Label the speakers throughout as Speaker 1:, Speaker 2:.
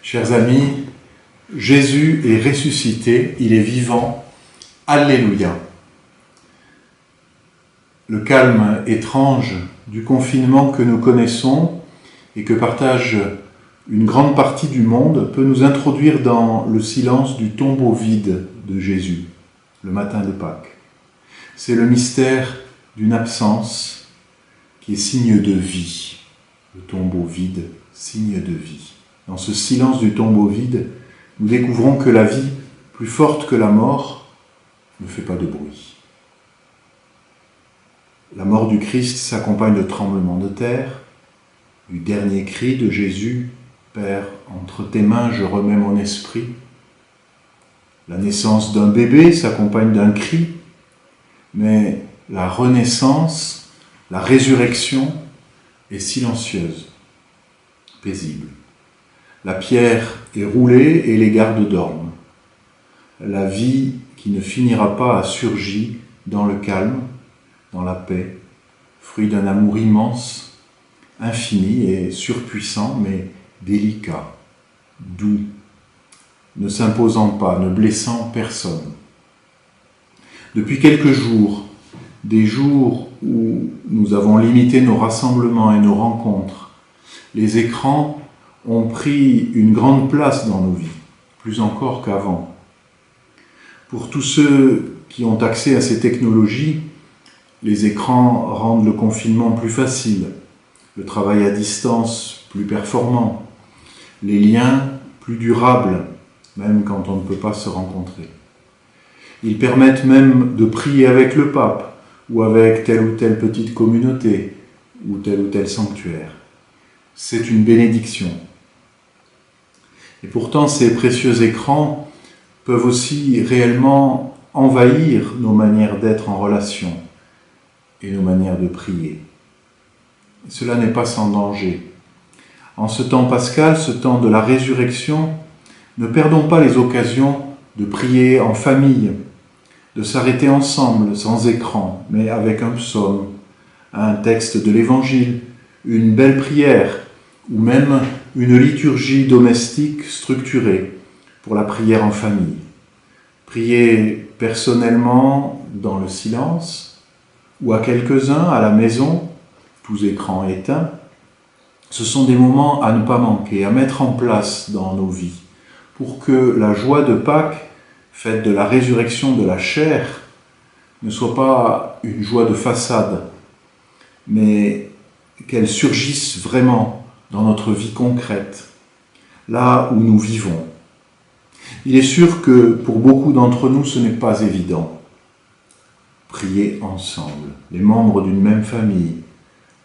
Speaker 1: Chers amis, Jésus est ressuscité, il est vivant. Alléluia. Le calme étrange du confinement que nous connaissons et que partage une grande partie du monde peut nous introduire dans le silence du tombeau vide de Jésus, le matin de Pâques. C'est le mystère d'une absence qui est signe de vie. Le tombeau vide, signe de vie. Dans ce silence du tombeau vide, nous découvrons que la vie, plus forte que la mort, ne fait pas de bruit. La mort du Christ s'accompagne de tremblements de terre, du dernier cri de Jésus, « Père, entre tes mains je remets mon esprit ». La naissance d'un bébé s'accompagne d'un cri, mais la renaissance, la résurrection est silencieuse, paisible. La pierre est roulée et les gardes dorment. La vie qui ne finira pas a surgi dans le calme, dans la paix, fruit d'un amour immense, infini et surpuissant, mais délicat, doux, ne s'imposant pas, ne blessant personne. Depuis quelques jours, des jours où nous avons limité nos rassemblements et nos rencontres, les écrans ont pris une grande place dans nos vies, plus encore qu'avant. Pour tous ceux qui ont accès à ces technologies, les écrans rendent le confinement plus facile, le travail à distance plus performant, les liens plus durables, même quand on ne peut pas se rencontrer. Ils permettent même de prier avec le pape ou avec telle ou telle petite communauté ou tel sanctuaire. C'est une bénédiction. Et pourtant, ces précieux écrans peuvent aussi réellement envahir nos manières d'être en relation et nos manières de prier. Cela n'est pas sans danger. En ce temps pascal, ce temps de la résurrection, ne perdons pas les occasions de prier en famille, de s'arrêter ensemble, sans écran, mais avec un psaume, un texte de l'Évangile, une belle prière, ou même une liturgie domestique structurée pour la prière en famille. Prier personnellement dans le silence, ou à quelques-uns à la maison, tous écrans éteints, ce sont des moments à ne pas manquer, à mettre en place dans nos vies, pour que la joie de Pâques, faite de la résurrection de la chair, ne soit pas une joie de façade, mais qu'elle surgisse vraiment dans notre vie concrète, là où nous vivons. Il est sûr que pour beaucoup d'entre nous, ce n'est pas évident. Prier ensemble, les membres d'une même famille,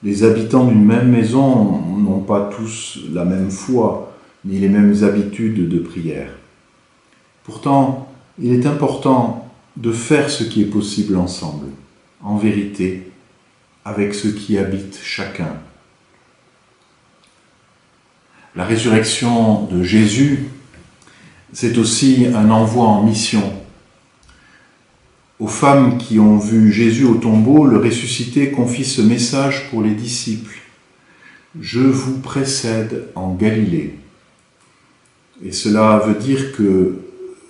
Speaker 1: les habitants d'une même maison n'ont pas tous la même foi, ni les mêmes habitudes de prière. Pourtant, il est important de faire ce qui est possible ensemble, en vérité, avec ceux qui habitent chacun. La résurrection de Jésus, c'est aussi un envoi en mission. Aux femmes qui ont vu Jésus au tombeau, le ressuscité confie ce message pour les disciples. « Je vous précède en Galilée ». Et cela veut dire que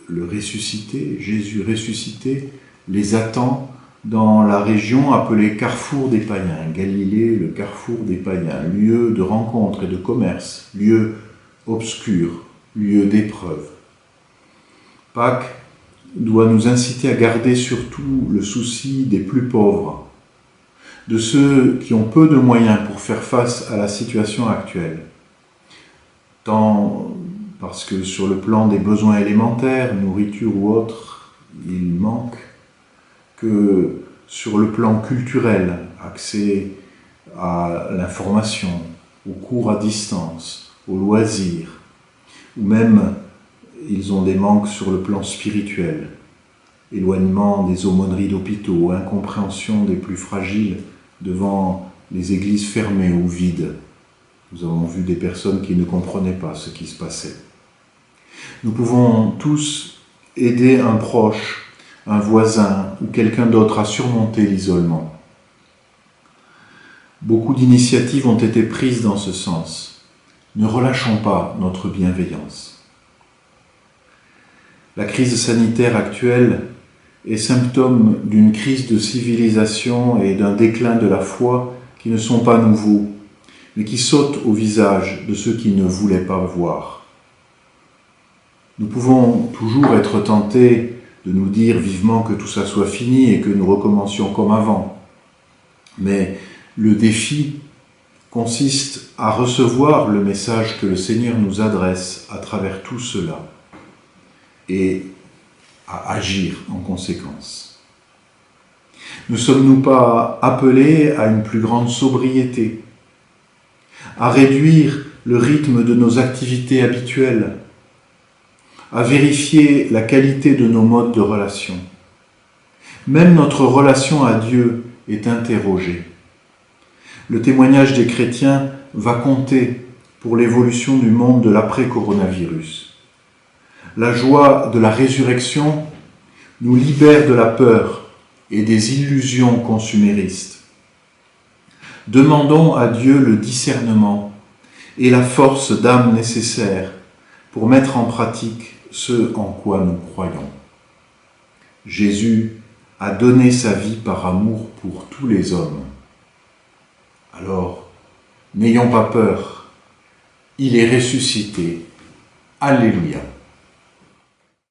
Speaker 1: le ressuscité, Jésus ressuscité, les attend dans la région appelée Carrefour des païens. Galilée, le Carrefour des païens, lieu de rencontre et de commerce, lieu obscur, lieu d'épreuve. Pâques doit nous inciter à garder surtout le souci des plus pauvres, de ceux qui ont peu de moyens pour faire face à la situation actuelle, tant parce que sur le plan des besoins élémentaires, nourriture ou autre, il manque, que sur le plan culturel, accès à l'information, aux cours à distance, aux loisirs, ou même ils ont des manques sur le plan spirituel, éloignement des aumôneries d'hôpitaux, incompréhension des plus fragiles devant les églises fermées ou vides. Nous avons vu des personnes qui ne comprenaient pas ce qui se passait. Nous pouvons tous aider un proche, un voisin ou quelqu'un d'autre à surmonter l'isolement. Beaucoup d'initiatives ont été prises dans ce sens. ne relâchons pas notre bienveillance. La crise sanitaire actuelle est symptôme d'une crise de civilisation et d'un déclin de la foi qui ne sont pas nouveaux, mais qui sautent au visage de ceux qui ne voulaient pas voir. Nous pouvons toujours être tentés de nous dire vivement que tout ça soit fini et que nous recommencions comme avant. Mais le défi consiste à recevoir le message que le Seigneur nous adresse à travers tout cela et à agir en conséquence. Ne sommes-nous pas appelés à une plus grande sobriété, à réduire le rythme de nos activités habituelles, à vérifier la qualité de nos modes de relation? Même notre relation à Dieu est interrogée. Le témoignage des chrétiens va compter pour l'évolution du monde de l'après-coronavirus. La joie de la résurrection nous libère de la peur et des illusions consuméristes. Demandons à Dieu le discernement et la force d'âme nécessaires pour mettre en pratique ce en quoi nous croyons. Jésus a donné sa vie par amour pour tous les hommes. Alors, n'ayons pas peur, il est ressuscité. Alléluia.